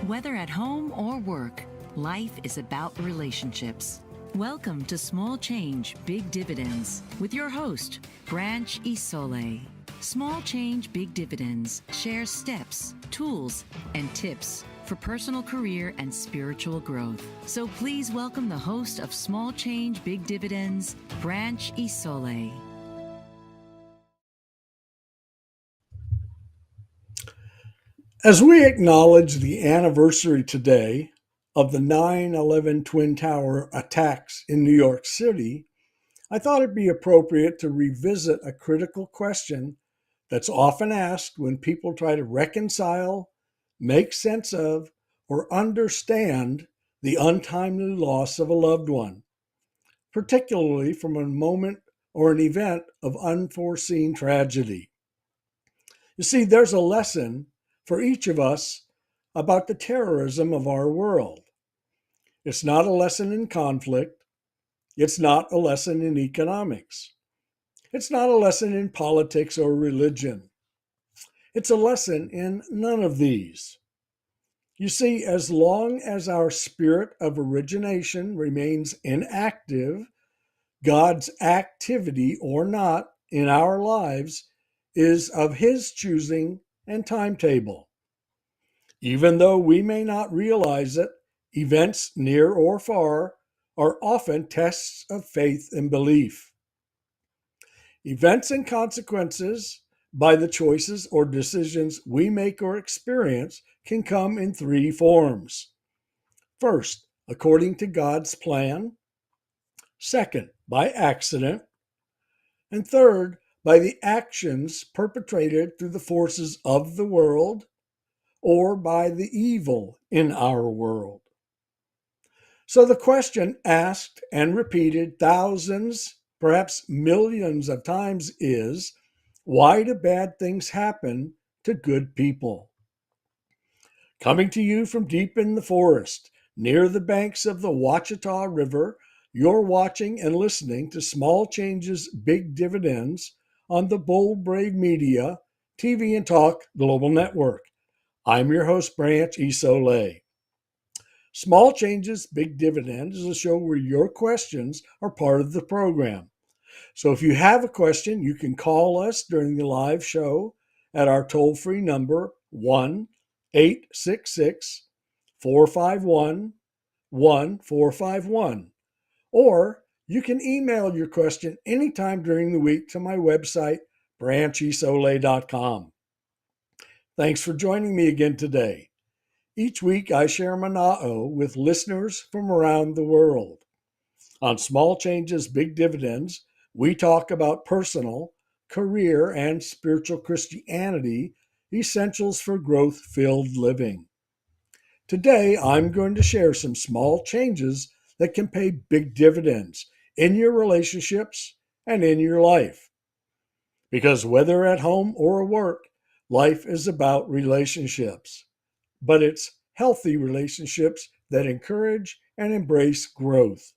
Whether at home or work, life is about relationships. Welcome to Small Change, Big Dividends with your host, Branch Isole. Small Change, Big Dividends shares steps, tools, and tips for personal career and spiritual growth. So please welcome the host of Small Change, Big Dividends, Branch Isole. As we acknowledge the anniversary today of the 9/11 Twin Tower attacks in New York City, I thought it'd be appropriate to revisit a critical question that's often asked when people try to reconcile, make sense of, or understand the untimely loss of a loved one, particularly from a moment or an event of unforeseen tragedy. You see, there's a lesson for each of us about the terrorism of our world. It's not a lesson in conflict. It's not a lesson in economics. It's not a lesson in politics or religion. It's a lesson in none of these. You see, as long as our spirit of origination remains inactive, God's activity or not in our lives is of His choosing and timetable. Even though we may not realize it, events near or far are often tests of faith and belief. Events and consequences by the choices or decisions we make or experience can come in three forms. First, according to God's plan. Second, by accident. And third, by the actions perpetrated through the forces of the world or by the evil in our world. So the question asked and repeated thousands, perhaps millions of times is, why do bad things happen to good people? Coming to you from deep in the forest, near the banks of the Ouachita River, you're watching and listening to Small Changes, Big Dividends on the Bold Brave Media, TV and Talk Global Network. I'm your host, Branch Isole. Small Changes, Big Dividends is a show where your questions are part of the program. So if you have a question, you can call us during the live show at our toll-free number, 1-866-451-1451. Or you can email your question anytime during the week to my website, branchisole.com. Thanks for joining me again today. Each week I share Mana'o with listeners from around the world. On Small Changes, Big Dividends, we talk about personal, career, and spiritual Christianity, essentials for growth-filled living. Today, I'm going to share some small changes that can pay big dividends in your relationships and in your life. Because whether at home or work, life is about relationships. But it's healthy relationships that encourage and embrace growth.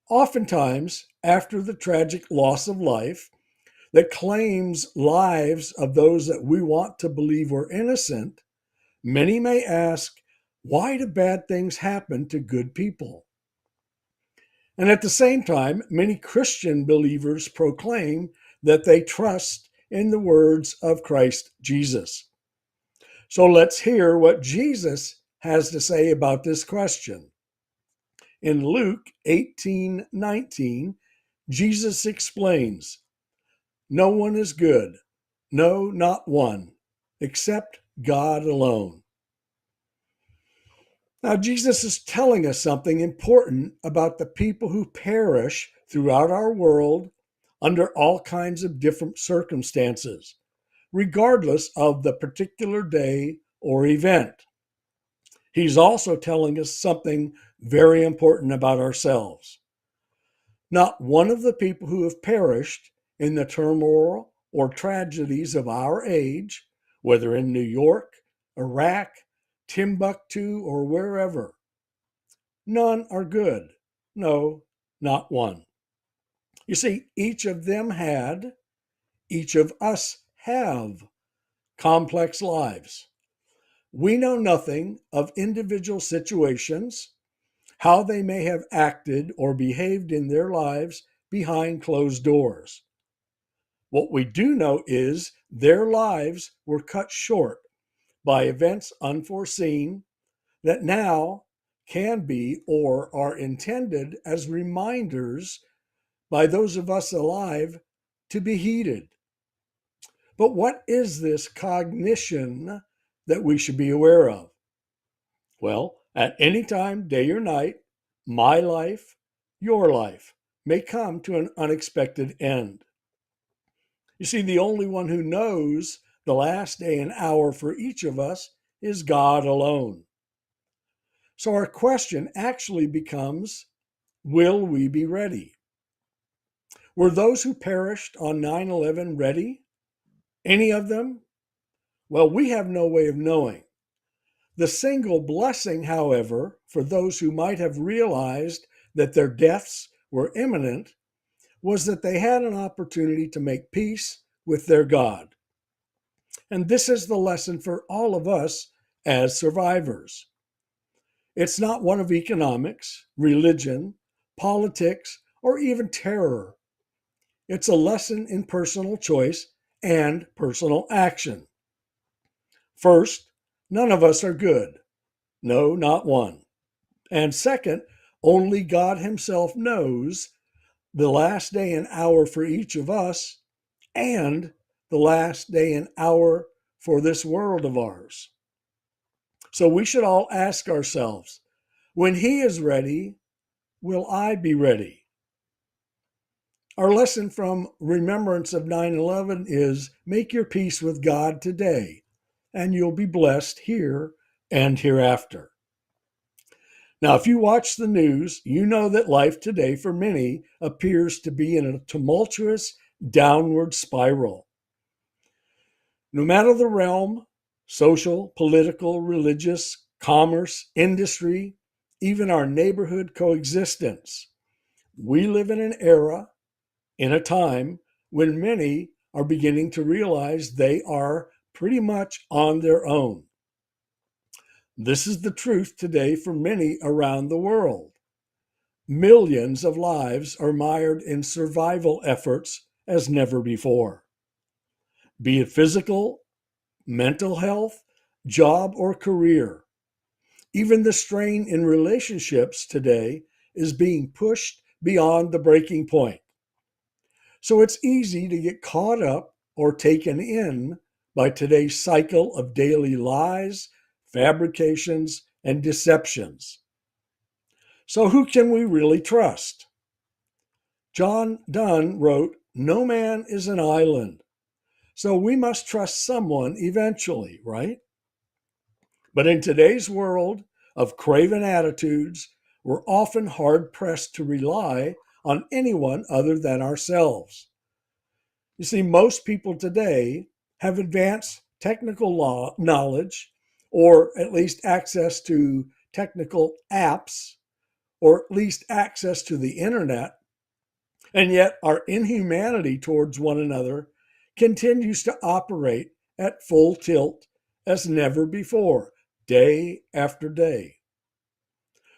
Oftentimes, after the tragic loss of life that claims lives of those that we want to believe were innocent, many may ask, why do bad things happen to good people? And at the same time, many Christian believers proclaim that they trust in the words of Christ Jesus. So let's hear what Jesus has to say about this question. In Luke 18:19, Jesus explains, "No one is good, no, not one, except God alone." Now, Jesus is telling us something important about the people who perish throughout our world under all kinds of different circumstances, regardless of the particular day or event. He's also telling us something very important about ourselves. Not one of the people who have perished in the turmoil or tragedies of our age, whether in New York, Iraq, Timbuktu, or wherever, none are good. No, not one. You see, each of them had, each of us have complex lives. We know nothing of individual situations, how they may have acted or behaved in their lives behind closed doors. What we do know is their lives were cut short by events unforeseen that now can be or are intended as reminders by those of us alive to be heeded. But what is this cognition that we should be aware of? Well, at any time, day or night, my life, your life, may come to an unexpected end. You see, the only one who knows the last day and hour for each of us is God alone. So our question actually becomes, will we be ready? Were those who perished on 9/11 ready? Any of them? Well, we have no way of knowing. The single blessing, however, for those who might have realized that their deaths were imminent was that they had an opportunity to make peace with their God. And this is the lesson for all of us as survivors. It's not one of economics, religion, politics, or even terror. It's a lesson in personal choice and personal action. First, none of us are good. No, not one. And second, only God Himself knows the last day and hour for each of us and the last day and hour for this world of ours. So we should all ask ourselves, when He is ready, will I be ready? Our lesson from remembrance of 9/11 is make your peace with God today, and you'll be blessed here and hereafter. Now, if you watch the news, you know that life today for many appears to be in a tumultuous downward spiral. No matter the realm, social, political, religious, commerce, industry, even our neighborhood coexistence, we live in an era, in a time when many are beginning to realize they are pretty much on their own. This is the truth today for many around the world. Millions of lives are mired in survival efforts as never before. Be it physical, mental health, job, or career. Even the strain in relationships today is being pushed beyond the breaking point. So it's easy to get caught up or taken in by today's cycle of daily lies, fabrications, and deceptions. So who can we really trust? John Donne wrote, "No man is an island." So we must trust someone eventually, right? But in today's world of craven attitudes, we're often hard pressed to rely on anyone other than ourselves. You see, most people today have advanced technical knowledge, or at least access to technical apps, or at least access to the internet, and yet our inhumanity towards one another continues to operate at full tilt as never before, day after day.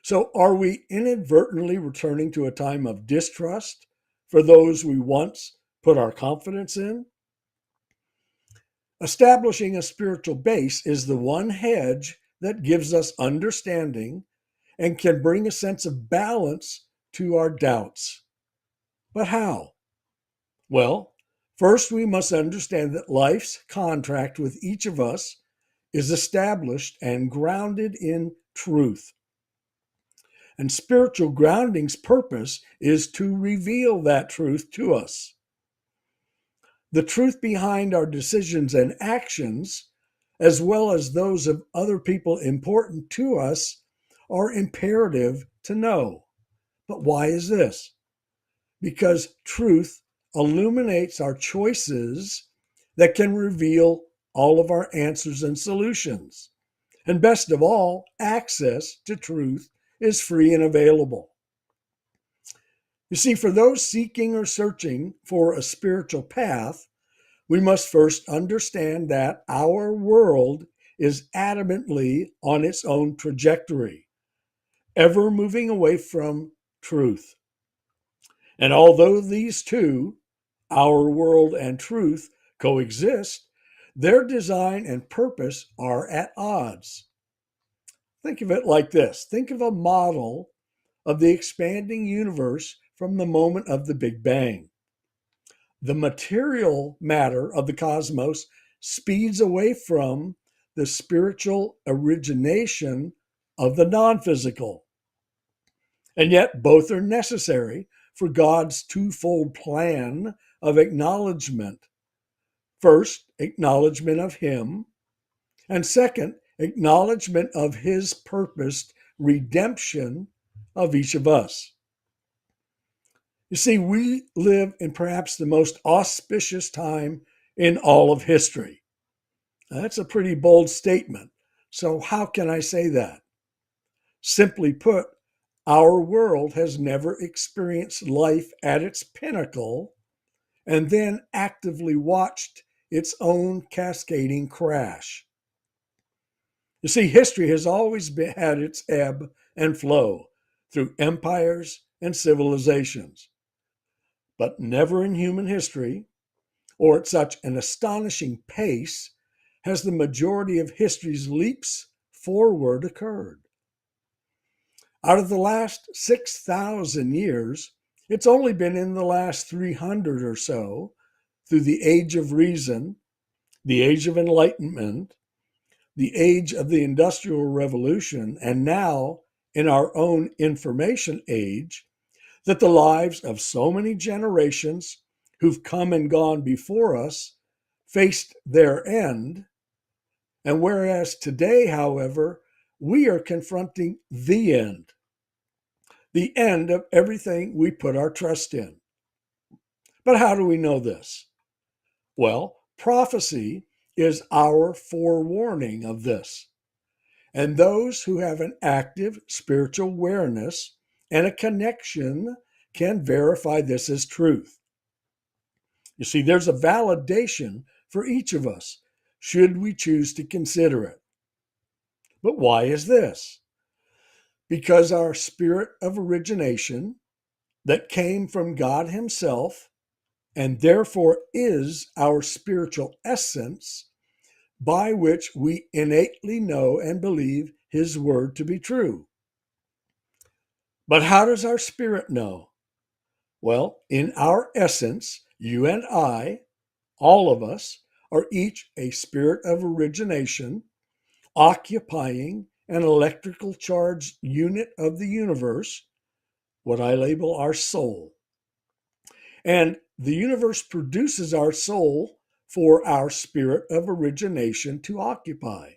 So, are we inadvertently returning to a time of distrust for those we once put our confidence in? Establishing a spiritual base is the one hedge that gives us understanding and can bring a sense of balance to our doubts. But how? Well, first we must understand that life's contract with each of us is established and grounded in truth. And spiritual grounding's purpose is to reveal that truth to us. The truth behind our decisions and actions, as well as those of other people important to us, are imperative to know. But why is this? Because truth illuminates our choices that can reveal all of our answers and solutions. And best of all, access to truth is free and available. You see, for those seeking or searching for a spiritual path, we must first understand that our world is adamantly on its own trajectory, ever moving away from truth. And although these two, our world and truth, coexist, their design and purpose are at odds. Think of it like this. Think of a model of the expanding universe from the moment of the Big Bang. The material matter of the cosmos speeds away from the spiritual origination of the non physical. And yet, both are necessary for God's twofold plan of acknowledgement. First, acknowledgement of Him, and second, acknowledgement of His purposed redemption of each of us. You see, we live in perhaps the most auspicious time in all of history. Now, that's a pretty bold statement. So, how can I say that? Simply put, our world has never experienced life at its pinnacle and then actively watched its own cascading crash. You see, history has always had its ebb and flow through empires and civilizations, but never in human history, or at such an astonishing pace, has the majority of history's leaps forward occurred. Out of the last 6,000 years, it's only been in the last 300 or so, through the age of reason, the age of enlightenment, the age of the Industrial Revolution, and now in our own information age, that the lives of so many generations who've come and gone before us faced their end. And whereas today, however, we are confronting the end of everything we put our trust in. But how do we know this? Well, prophecy is our forewarning of this. And those who have an active spiritual awareness and a connection can verify this as truth. You see, there's a validation for each of us, should we choose to consider it. But why is this? Because our spirit of origination that came from God Himself, and therefore is our spiritual essence, by which we innately know and believe His word to be true. But how does our spirit know? Well, in our essence, you and I, all of us, are each a spirit of origination, occupying an electrical charged unit of the universe, what I label our soul. And the universe produces our soul for our spirit of origination to occupy.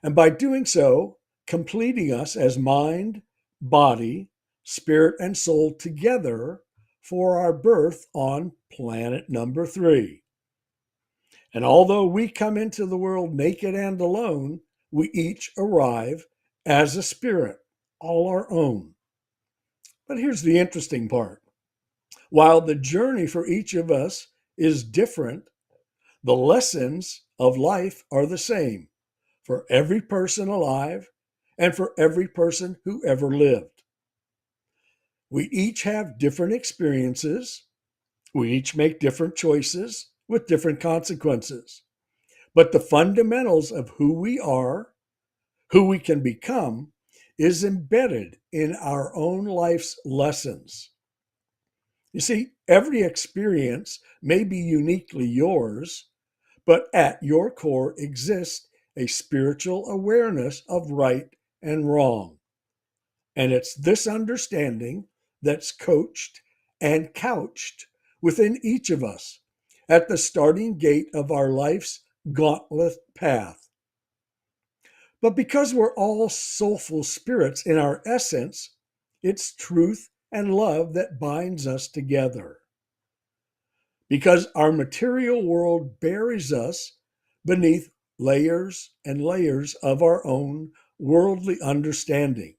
And by doing so, completing us as mind, body, spirit, and soul together for our birth on planet number 3. And although we come into the world naked and alone, we each arrive as a spirit, all our own. But here's the interesting part. While the journey for each of us is different, the lessons of life are the same for every person alive and for every person who ever lived. We each have different experiences. We each make different choices with different consequences. But the fundamentals of who we are, who we can become, is embedded in our own life's lessons. You see, every experience may be uniquely yours, but at your core exists a spiritual awareness of right and wrong. And it's this understanding that's coached and couched within each of us at the starting gate of our life's gauntlet path. But because we're all soulful spirits in our essence, it's truth and love that binds us together. Because our material world buries us beneath layers and layers of our own worldly understanding.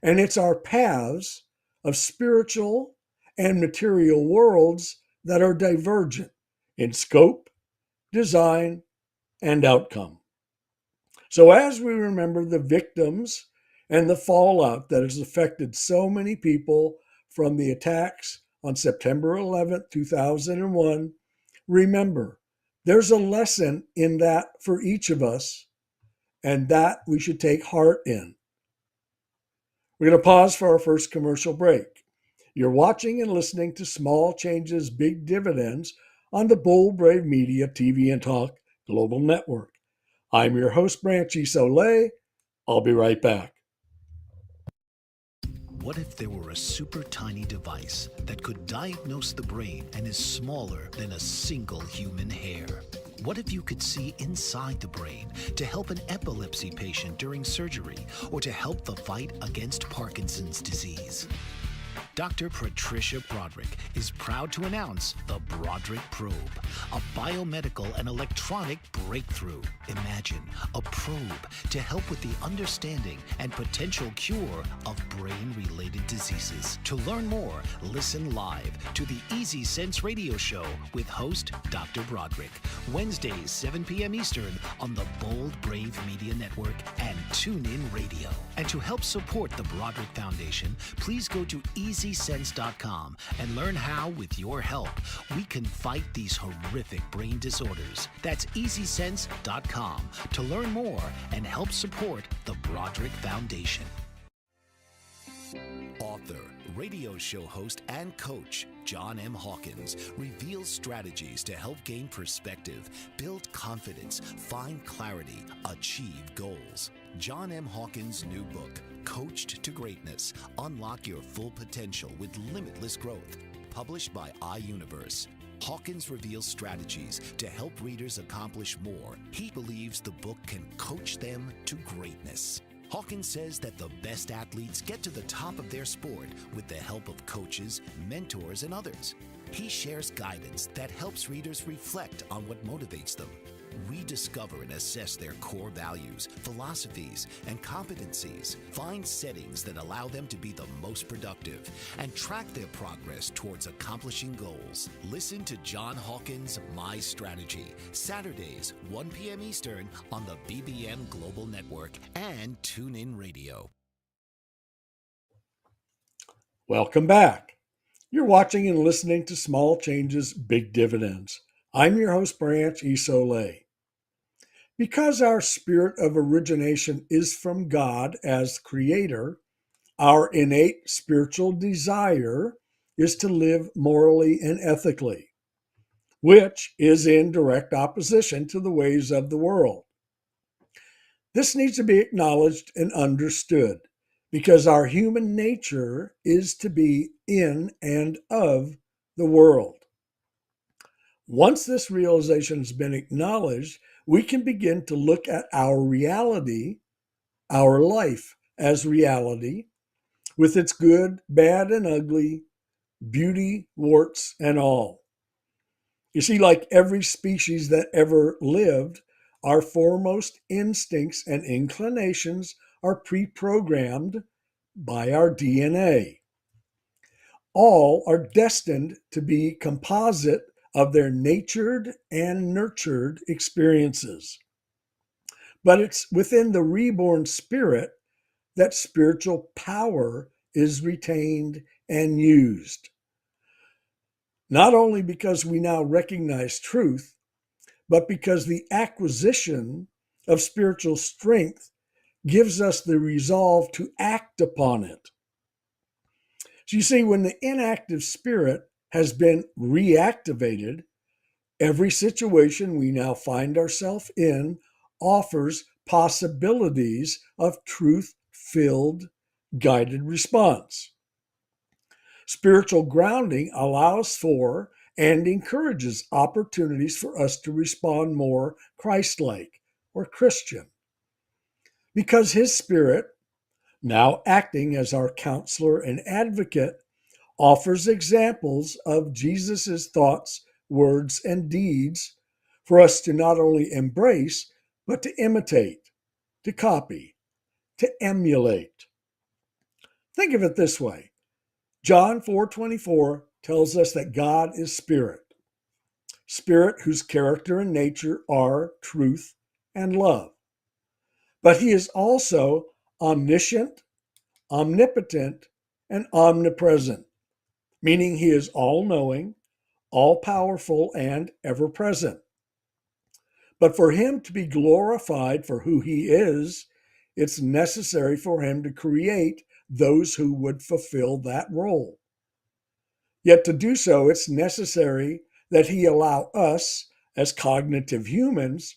And it's our paths of spiritual and material worlds that are divergent in scope, design, and outcome. So, as we remember the victims and the fallout that has affected so many people from the attacks on September 11th, 2001, remember there's a lesson in that for each of us, and that we should take heart in. We're going to pause for our first commercial break. You're watching and listening to Small Changes, Big Dividends on the Bold Brave Media TV and Talk Global Network. I'm your host, Branch Isole. I'll be right back. What if there were a super tiny device that could diagnose the brain and is smaller than a single human hair? What if you could see inside the brain to help an epilepsy patient during surgery or to help the fight against Parkinson's disease? Dr. Patricia Broderick is proud to announce the Broderick Probe, a biomedical and electronic breakthrough. Imagine a probe to help with the understanding and potential cure of brain-related diseases. To learn more, listen live to the Easy Sense radio show with host Dr. Broderick, Wednesdays 7 p.m. Eastern on the Bold Brave Media Network and TuneIn Radio. And to help support the Broderick Foundation, please go to EasySense.com and learn how, with your help, we can fight these horrific brain disorders. That's EasySense.com to learn more and help support the Broderick Foundation. Author, radio show host, and coach John M. Hawkins reveals strategies to help gain perspective, build confidence, find clarity, achieve goals. John M. Hawkins' new book, Coached to Greatness, Unlock Your Full Potential with Limitless Growth, published by iUniverse. Hawkins reveals strategies to help readers accomplish more. He believes the book can coach them to greatness. Hawkins says that the best athletes get to the top of their sport with the help of coaches, mentors, and others. He shares guidance that helps readers reflect on what motivates them, rediscover and assess their core values, philosophies, and competencies, find settings that allow them to be the most productive, and track their progress towards accomplishing goals. Listen to John Hawkins' My Strategy, Saturdays, 1 p.m. Eastern on the BBM Global Network and TuneIn Radio. Welcome back. You're watching and listening to Small Changes, Big Dividends. I'm your host, Branch Isole. Because our spirit of origination is from God as creator, our innate spiritual desire is to live morally and ethically, which is in direct opposition to the ways of the world. This needs to be acknowledged and understood because our human nature is to be in and of the world. Once this realization has been acknowledged, we can begin to look at our reality, our life as reality, with its good, bad, and ugly, beauty, warts, and all. You see, like every species that ever lived, our foremost instincts and inclinations are pre-programmed by our DNA. All are destined to be composite of their natured and nurtured experiences. But it's within the reborn spirit that spiritual power is retained and used. Not only because we now recognize truth, but because the acquisition of spiritual strength gives us the resolve to act upon it. So you see, when the inactive spirit has been reactivated, every situation we now find ourselves in offers possibilities of truth-filled, guided response. Spiritual grounding allows for and encourages opportunities for us to respond more Christ-like or Christian. Because His Spirit, now acting as our counselor and advocate, offers examples of Jesus' thoughts, words, and deeds for us to not only embrace, but to imitate, to copy, to emulate. Think of it this way. John 4:24 tells us that God is spirit. spirit whose character and nature are truth and love. But he is also omniscient, omnipotent, and omnipresent, meaning he is all knowing, all powerful, and ever present. But for him to be glorified for who he is, it's necessary for him to create those who would fulfill that role. Yet to do so, it's necessary that he allow us, as cognitive humans,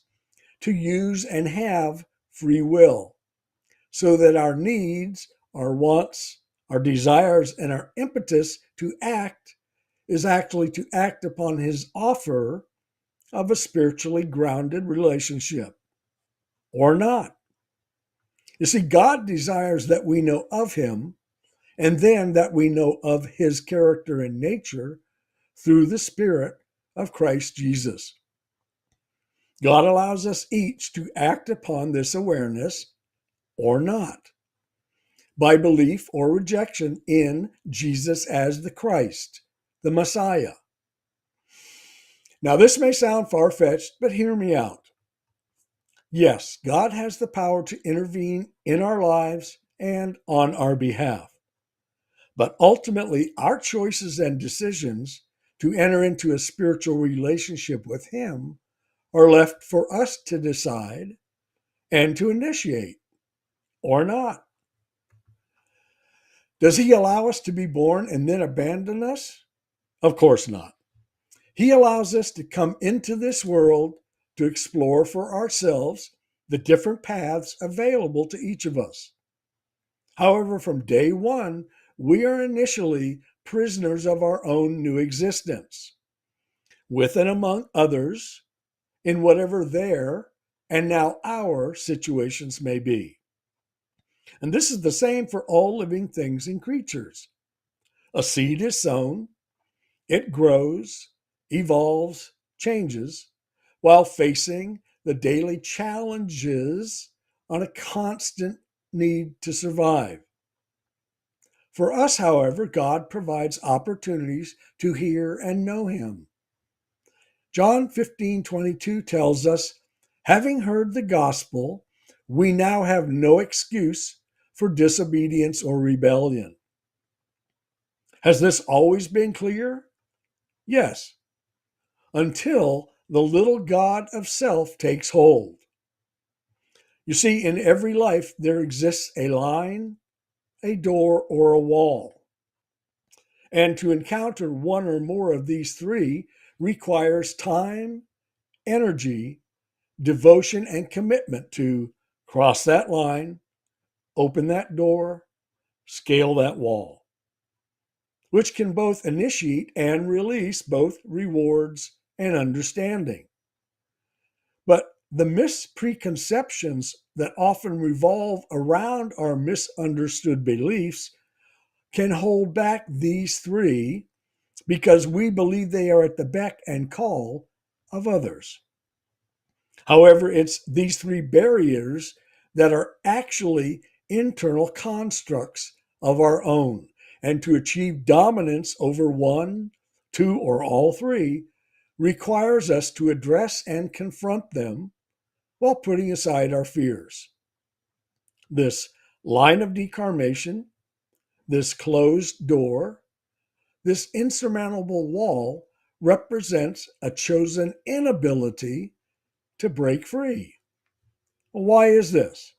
to use and have free will, so that our needs, our wants, our desires, and our impetus to act is actually to act upon his offer of a spiritually grounded relationship, or not. You see, God desires that we know of him, and then that we know of his character and nature through the Spirit of Christ Jesus. God allows us each to act upon this awareness or not, by belief or rejection in Jesus as the Christ, the Messiah. Now, this may sound far-fetched, but hear me out. Yes, God has the power to intervene in our lives and on our behalf. But ultimately, our choices and decisions to enter into a spiritual relationship with him are left for us to decide and to initiate, or not. Does he allow us to be born and then abandon us? Of course not. He allows us to come into this world to explore for ourselves the different paths available to each of us. However, from day one, we are initially prisoners of our own new existence, with and among others, in whatever their and now our situations may be. And this is the same for all living things and creatures. A seed is sown, it grows, evolves, changes, while facing the daily challenges on a constant need to survive. For us, however, God provides opportunities to hear and know him. John 15:22 tells us, having heard the gospel, we now have no excuse for disobedience or rebellion. Has this always been clear? Yes, until the little god of self takes hold. You see, in every life there exists a line, a door, or a wall. And to encounter one or more of these three requires time, energy, devotion, and commitment to cross that line, open that door, scale that wall, which can both initiate and release both rewards and understanding. But the mispreconceptions that often revolve around our misunderstood beliefs can hold back these three because we believe they are at the beck and call of others. However, it's these three barriers that are actually internal constructs of our own. And to achieve dominance over one, two, or all three requires us to address and confront them while putting aside our fears. This line of demarcation, this closed door, this insurmountable wall represents a chosen inability to break free. Why is this?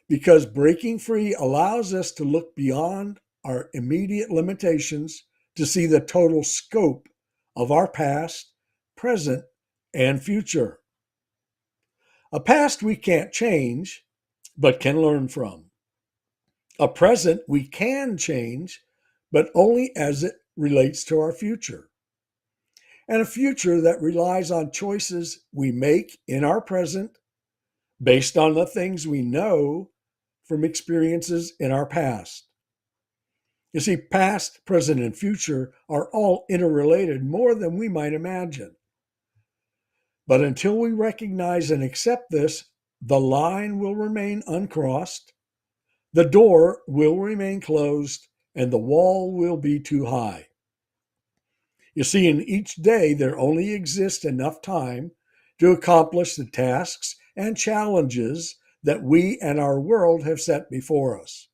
Because breaking free allows us to look beyond our immediate limitations to see the total scope of our past, present, and future. A past we can't change, but can learn from. A present we can change, but only as it relates to our future. And a future that relies on choices we make in our present based on the things we know from experiences in our past. You see, past, present, and future are all interrelated more than we might imagine. But until we recognize and accept this, the line will remain uncrossed, the door will remain closed, and the wall will be too high. You see, in each day, there only exists enough time to accomplish the tasks and challenges that we and our world have set before us.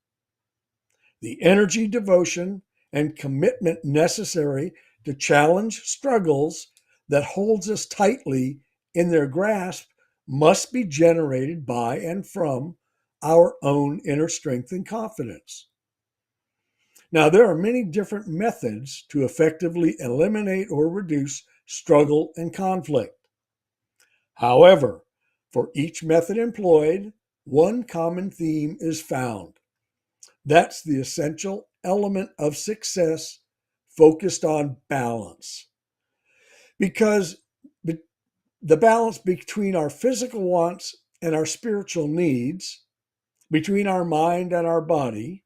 The energy, devotion, and commitment necessary to challenge struggles that holds us tightly in their grasp must be generated by and from our own inner strength and confidence. Now, there are many different methods to effectively eliminate or reduce struggle and conflict. However, for each method employed, one common theme is found. That's the essential element of success focused on balance. Because the balance between our physical wants and our spiritual needs, between our mind and our body,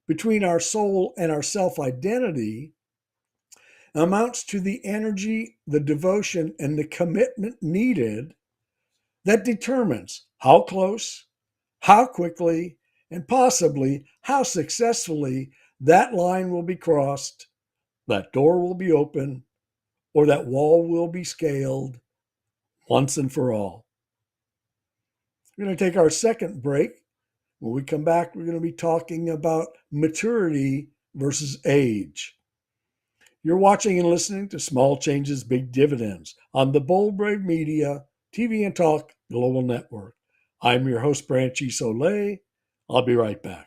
between our soul and our self-identity, amounts to the energy, the devotion, and the commitment needed that determines how close, how quickly, and possibly how successfully that line will be crossed, that door will be open, or that wall will be scaled once and for all. We're going to take our second break. When we come back, we're going to be talking about maturity versus age. You're watching and listening to Small Changes, Big Dividends on the Bold Brave Media TV and Talk Global Network. I'm your host, Branch Isole. I'll be right back.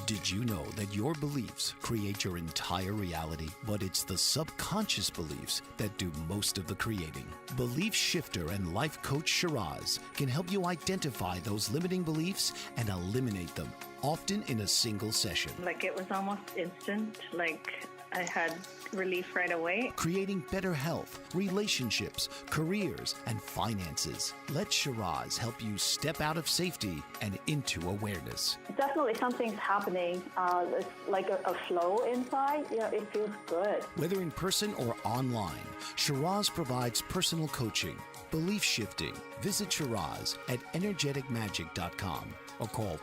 Did you know that your beliefs create your entire reality, but it's the subconscious beliefs that do most of the creating? Belief shifter and life coach Shiraz can help you identify those limiting beliefs and eliminate them, often in a single session. Like it was almost instant, like I had relief right away. Creating better health, relationships, careers, and finances. Let Shiraz help you step out of safety and into awareness. Definitely something's happening. It's like a flow inside. It feels good. Whether in person or online, Shiraz provides personal coaching, belief shifting. Visit Shiraz at energeticmagic.com or call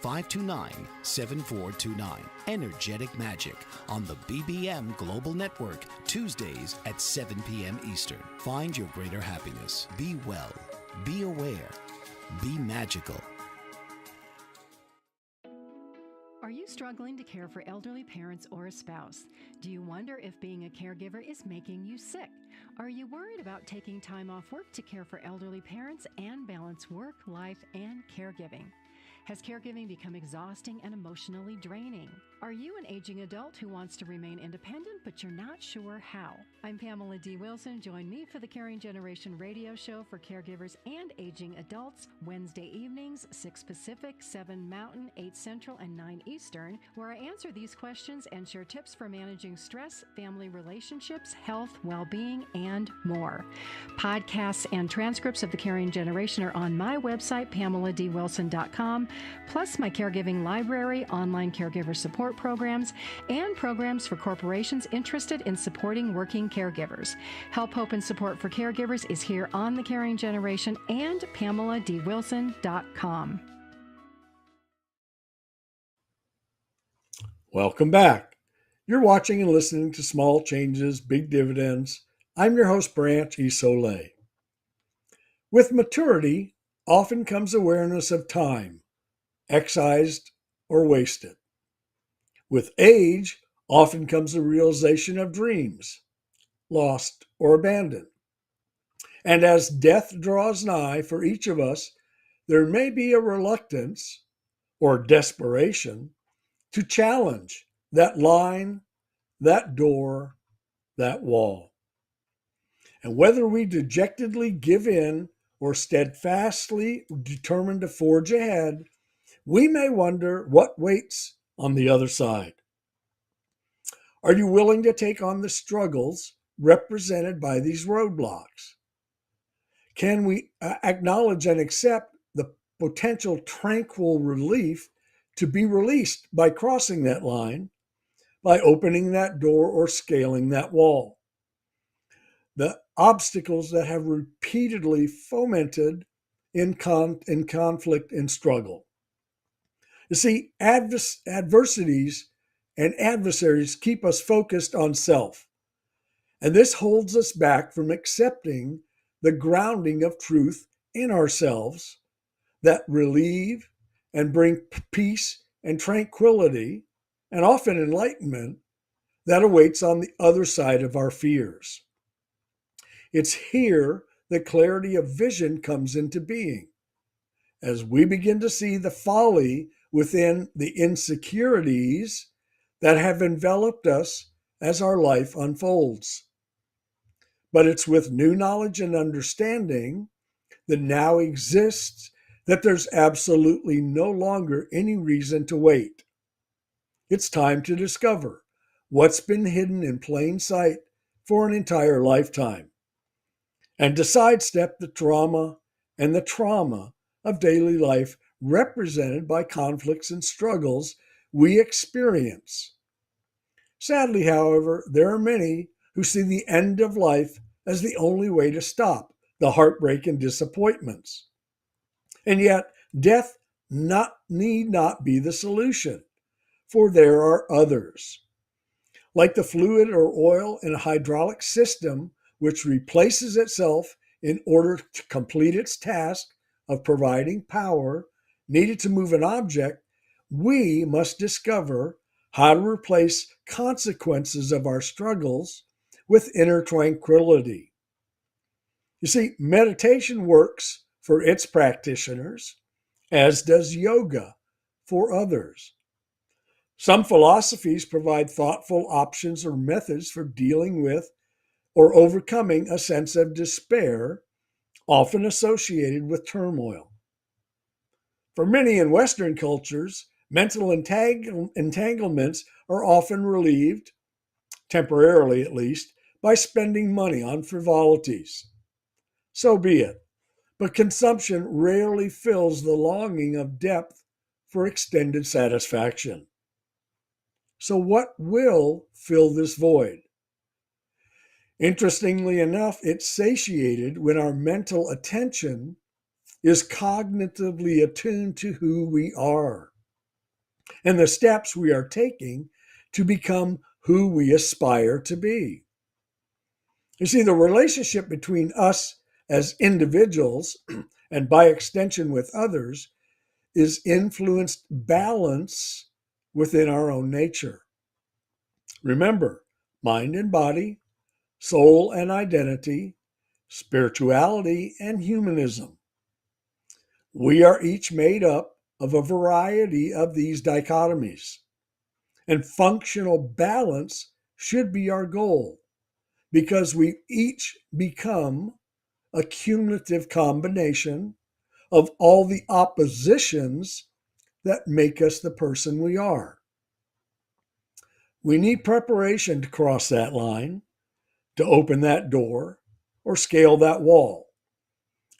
416-529-7429. Energetic Magic on the BBM Global Network, Tuesdays at 7 p.m. Eastern. Find your greater happiness. Be well. Be aware. Be magical. Are you struggling to care for elderly parents or a spouse? Do you wonder if being a caregiver is making you sick? Are you worried about taking time off work to care for elderly parents and balance work, life, and caregiving? Has caregiving become exhausting and emotionally draining? Are you an aging adult who wants to remain independent, but you're not sure how? I'm Pamela D. Wilson. Join me for the Caring Generation radio show for caregivers and aging adults, Wednesday evenings, 6 Pacific, 7 Mountain, 8 Central, and 9 Eastern, where I answer these questions and share tips for managing stress, family relationships, health, well-being, and more. Podcasts and transcripts of the Caring Generation are on my website, PamelaDWilson.com, plus my caregiving library, online caregiver support programs, and programs for corporations interested in supporting working caregivers. Help, hope, and support for caregivers is here on The Caring Generation and PamelaDWilson.com. Welcome back. You're watching and listening to Small Changes, Big Dividends. I'm your host, Branch Isole. With maturity often comes awareness of time, excised or wasted. With age often comes a realization of dreams, lost or abandoned. And as death draws nigh for each of us, there may be a reluctance or desperation to challenge that line, that door, that wall. And whether we dejectedly give in or steadfastly determined to forge ahead, we may wonder what waits on the other side. Are you willing to take on the struggles represented by these roadblocks? Can we acknowledge and accept the potential tranquil relief to be released by crossing that line, by opening that door or scaling that wall? The obstacles that have repeatedly fomented in conflict and struggle. You see, adversities and adversaries keep us focused on self. And this holds us back from accepting the grounding of truth in ourselves that relieve and bring peace and tranquility, and often enlightenment, that awaits on the other side of our fears. It's here the clarity of vision comes into being, as we begin to see the folly within the insecurities that have enveloped us as our life unfolds. But it's with new knowledge and understanding that now exists that there's absolutely no longer any reason to wait. It's time to discover what's been hidden in plain sight for an entire lifetime, and to sidestep the drama and the trauma of daily life represented by conflicts and struggles we experience. Sadly, however, there are many who see the end of life as the only way to stop the heartbreak and disappointments. And yet, death need not be the solution, for there are others. Like the fluid or oil in a hydraulic system, which replaces itself in order to complete its task of providing power needed to move an object, we must discover how to replace consequences of our struggles with inner tranquility. You see, meditation works for its practitioners, as does yoga for others. Some philosophies provide thoughtful options or methods for dealing with or overcoming a sense of despair, often associated with turmoil. For many in Western cultures, mental entanglements are often relieved, temporarily at least, by spending money on frivolities. So be it, but consumption rarely fills the longing of depth for extended satisfaction. So, what will fill this void? Interestingly enough, it's satiated when our mental attention is cognitively attuned to who we are and the steps we are taking to become who we aspire to be. You see, the relationship between us as individuals and by extension with others is influenced balance within our own nature. Remember, mind and body, soul and identity, spirituality and humanism. We are each made up of a variety of these dichotomies, and functional balance should be our goal because we each become a cumulative combination of all the oppositions that make us the person we are. We need preparation to cross that line, to open that door, or scale that wall.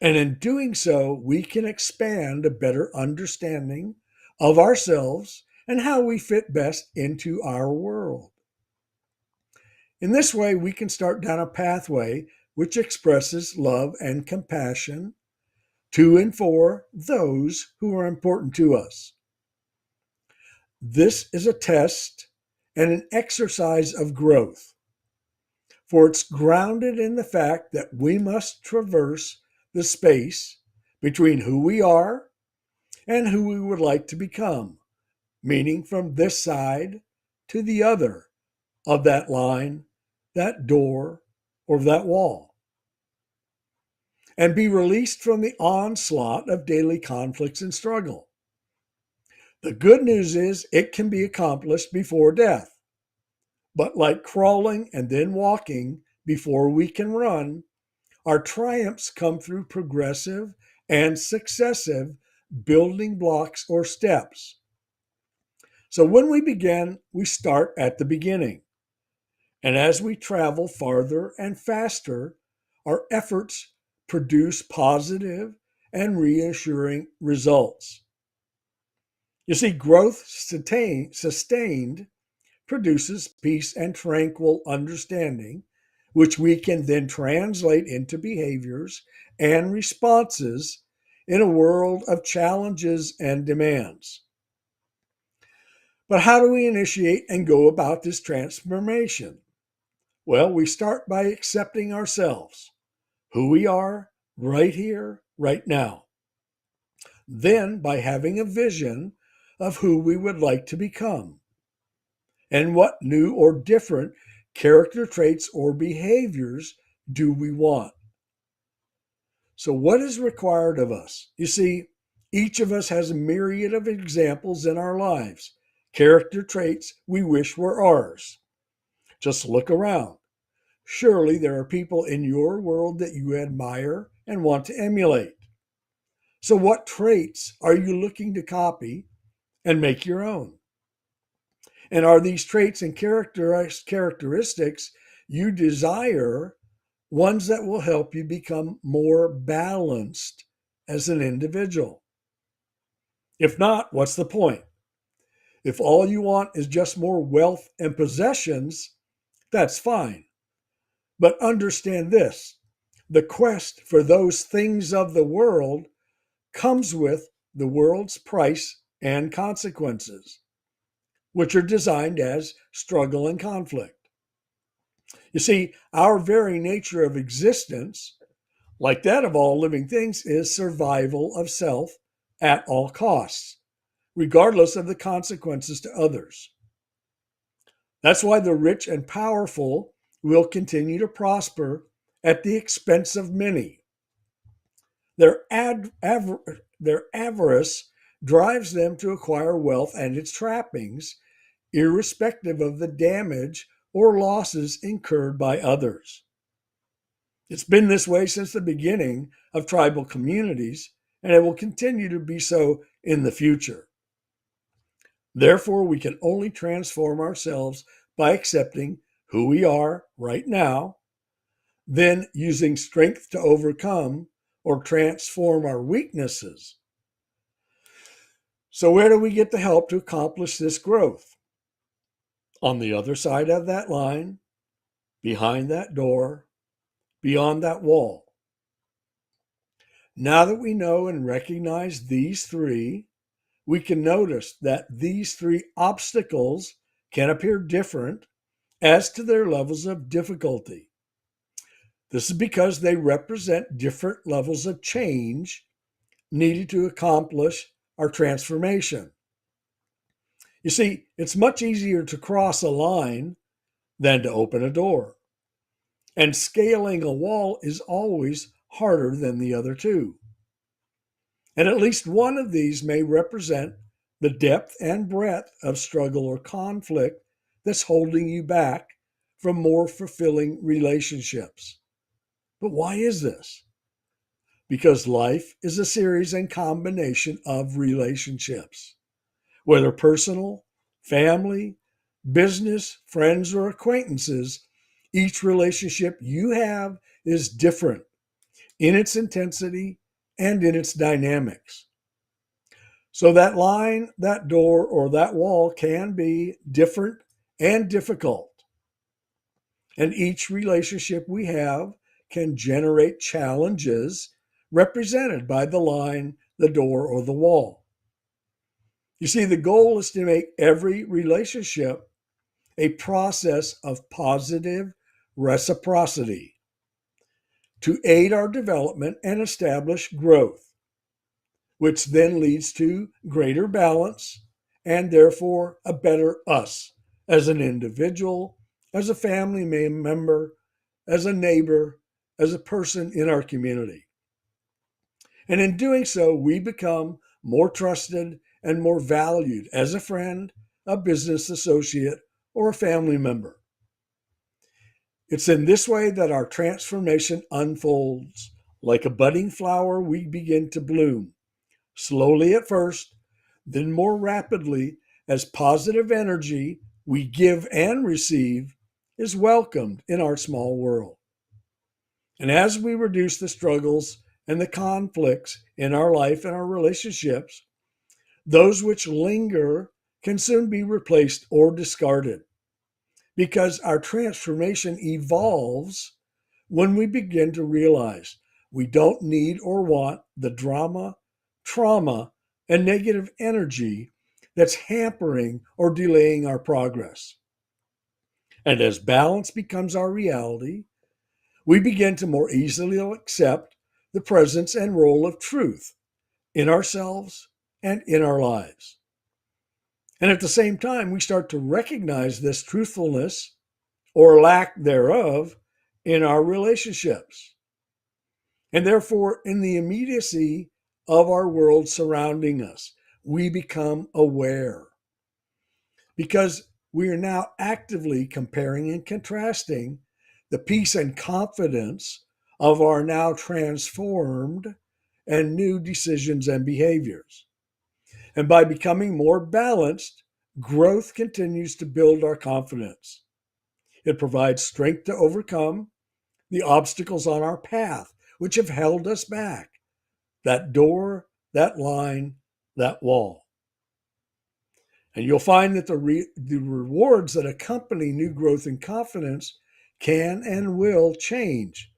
And in doing so, we can expand a better understanding of ourselves and how we fit best into our world. In this way, we can start down a pathway which expresses love and compassion to and for those who are important to us. This is a test and an exercise of growth, for it's grounded in the fact that we must traverse the space between who we are and who we would like to become, meaning from this side to the other of that line, that door, or that wall, and be released from the onslaught of daily conflicts and struggle. The good news is it can be accomplished before death. But like crawling and then walking before we can run, our triumphs come through progressive and successive building blocks or steps. So when we begin, we start at the beginning. And as we travel farther and faster, our efforts produce positive and reassuring results. You see, growth sustained produces peace and tranquil understanding, which we can then translate into behaviors and responses in a world of challenges and demands. But how do we initiate and go about this transformation? Well, we start by accepting ourselves, who we are right here, right now. Then by having a vision of who we would like to become and what new or different character traits or behaviors do we want. So, what is required of us? You see, each of us has a myriad of examples in our lives, character traits we wish were ours. Just look around. Surely there are people in your world that you admire and want to emulate. So, what traits are you looking to copy and make your own? And are these traits and characteristics you desire ones that will help you become more balanced as an individual? If not, what's the point? If all you want is just more wealth and possessions, that's fine. But understand this: the quest for those things of the world comes with the world's price and consequences, which are designed as struggle and conflict. You see, our very nature of existence, like that of all living things, is survival of self at all costs, regardless of the consequences to others. That's why the rich and powerful will continue to prosper at the expense of many. Their avarice drives them to acquire wealth and its trappings, irrespective of the damage or losses incurred by others. It's been this way since the beginning of tribal communities, and it will continue to be so in the future. Therefore, we can only transform ourselves by accepting who we are right now, then using strength to overcome or transform our weaknesses. So, where do we get the help to accomplish this growth? On the other side of that line, behind that door, beyond that wall. Now that we know and recognize these three, we can notice that these three obstacles can appear different as to their levels of difficulty. This is because they represent different levels of change needed to accomplish our transformation. You see, it's much easier to cross a line than to open a door. And scaling a wall is always harder than the other two. And at least one of these may represent the depth and breadth of struggle or conflict that's holding you back from more fulfilling relationships. But why is this? Because life is a series and combination of relationships, whether personal, family, business, friends, or acquaintances. Each relationship you have is different in its intensity and in its dynamics. So that line, that door, or that wall can be different and difficult. And each relationship we have can generate challenges represented by the line, the door, or the wall. You see, the goal is to make every relationship a process of positive reciprocity to aid our development and establish growth, which then leads to greater balance and therefore a better us as an individual, as a family member, as a neighbor, as a person in our community. And in doing so, we become more trusted and more valued as a friend, a business associate, or a family member. It's in this way that our transformation unfolds. Like a budding flower, we begin to bloom, slowly at first, then more rapidly as positive energy we give and receive is welcomed in our small world. And as we reduce the struggles and the conflicts in our life and our relationships, those which linger can soon be replaced or discarded, because our transformation evolves when we begin to realize we don't need or want the drama, trauma, and negative energy that's hampering or delaying our progress. And as balance becomes our reality, we begin to more easily accept the presence and role of truth in ourselves and in our lives. And at the same time, we start to recognize this truthfulness or lack thereof in our relationships. And therefore, in the immediacy of our world surrounding us, we become aware because we are now actively comparing and contrasting the peace and confidence of our now transformed and new decisions and behaviors. And by becoming more balanced, growth continues to build our confidence. It provides strength to overcome the obstacles on our path, which have held us back. That door, that line, that wall. And you'll find that the rewards that accompany new growth and confidence can and will change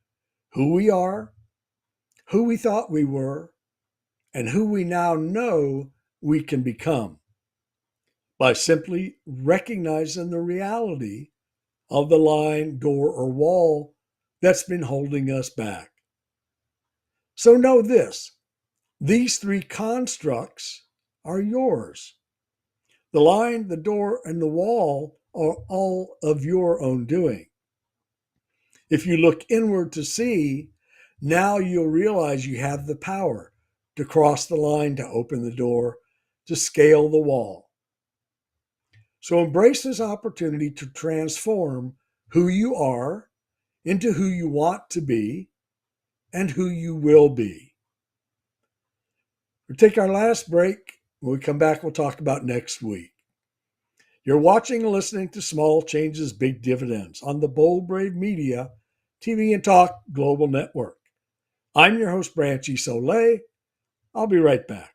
who we are, who we thought we were, and who we now know we can become by simply recognizing the reality of the line, door, or wall that's been holding us back. So know this, these three constructs are yours. The line, the door, and the wall are all of your own doing. If you look inward to see, now you'll realize you have the power to cross the line, to open the door, to scale the wall. So embrace this opportunity to transform who you are into who you want to be and who you will be. We'll take our last break. When we come back, we'll talk about next week. You're watching and listening to Small Changes, Big Dividends on the Bold Brave Media TV and Talk Global Network. I'm your host, Branch Isole. I'll be right back.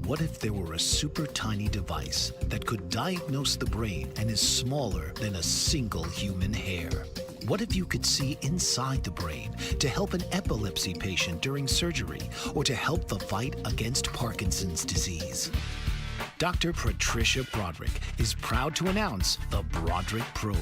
What if there were a super tiny device that could diagnose the brain and is smaller than a single human hair? What if you could see inside the brain to help an epilepsy patient during surgery or to help the fight against Parkinson's disease? Dr. Patricia Broderick is proud to announce the Broderick Probe,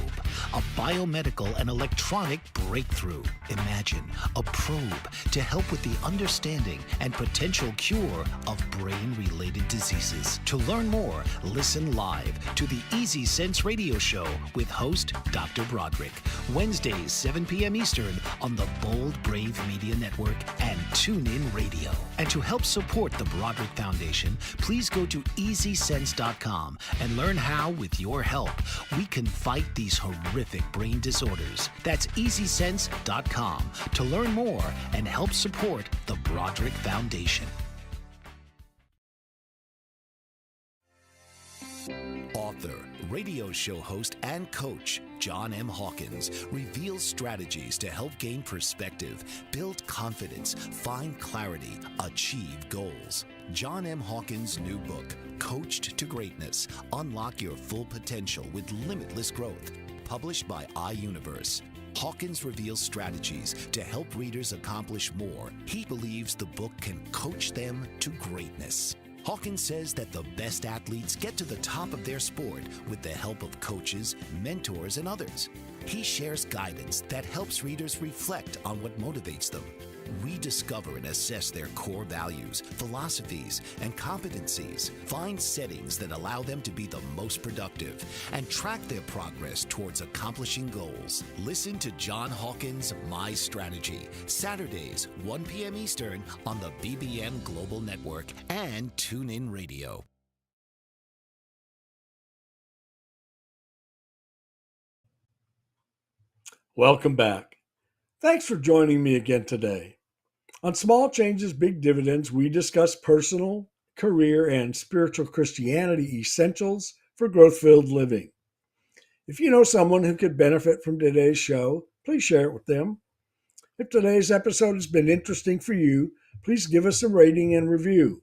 a biomedical and electronic breakthrough. Imagine a probe to help with the understanding and potential cure of brain-related diseases. To learn more, listen live to the Easy Sense radio show with host Dr. Broderick, Wednesdays 7 p.m. Eastern on the Bold Brave Media Network and TuneIn Radio. And to help support the Broderick Foundation, please go to EasySense.com and learn how, with your help, we can fight these horrific brain disorders. That's EasySense.com to learn more and help support the Broderick Foundation. Author, radio show host, and coach John M. Hawkins reveals strategies to help gain perspective, build confidence, find clarity, achieve goals. John M. Hawkins' new book, Coached to Greatness, Unlock Your Full Potential with Limitless Growth, published by iUniverse. Hawkins reveals strategies to help readers accomplish more. He believes the book can coach them to greatness. Hawkins says that the best athletes get to the top of their sport with the help of coaches, mentors, and others. He shares guidance that helps readers reflect on what motivates them, rediscover and assess their core values, philosophies, and competencies, find settings that allow them to be the most productive, and track their progress towards accomplishing goals. Listen to John Hawkins' My Strategy, Saturdays, 1 p.m. Eastern on the BBM Global Network and TuneIn Radio. Welcome back. Thanks for joining me again today. On Small Changes, Big Dividends, we discuss personal, career, and spiritual Christianity essentials for growth-filled living. If you know someone who could benefit from today's show, please share it with them. If today's episode has been interesting for you, please give us a rating and review.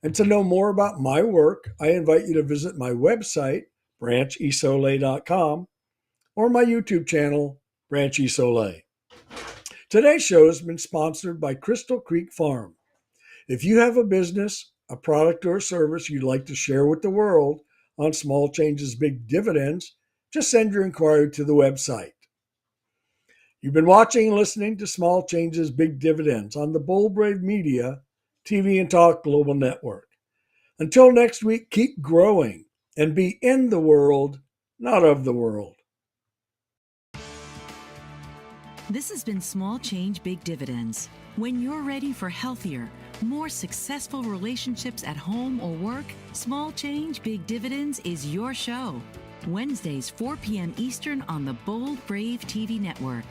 And to know more about my work, I invite you to visit my website, branchisole.com, or my YouTube channel, Branch Isole. Today's show has been sponsored by Crystal Creek Farm. If you have a business, a product or a service you'd like to share with the world on Small Changes, Big Dividends, just send your inquiry to the website. You've been watching and listening to Small Changes, Big Dividends on the Bold Brave Media TV and Talk Global Network. Until next week, keep growing and be in the world, not of the world. This has been Small Change, Big Dividends. When you're ready for healthier, more successful relationships at home or work, Small Change, Big Dividends is your show. Wednesdays, 4 p.m. Eastern on the Bold Brave TV network.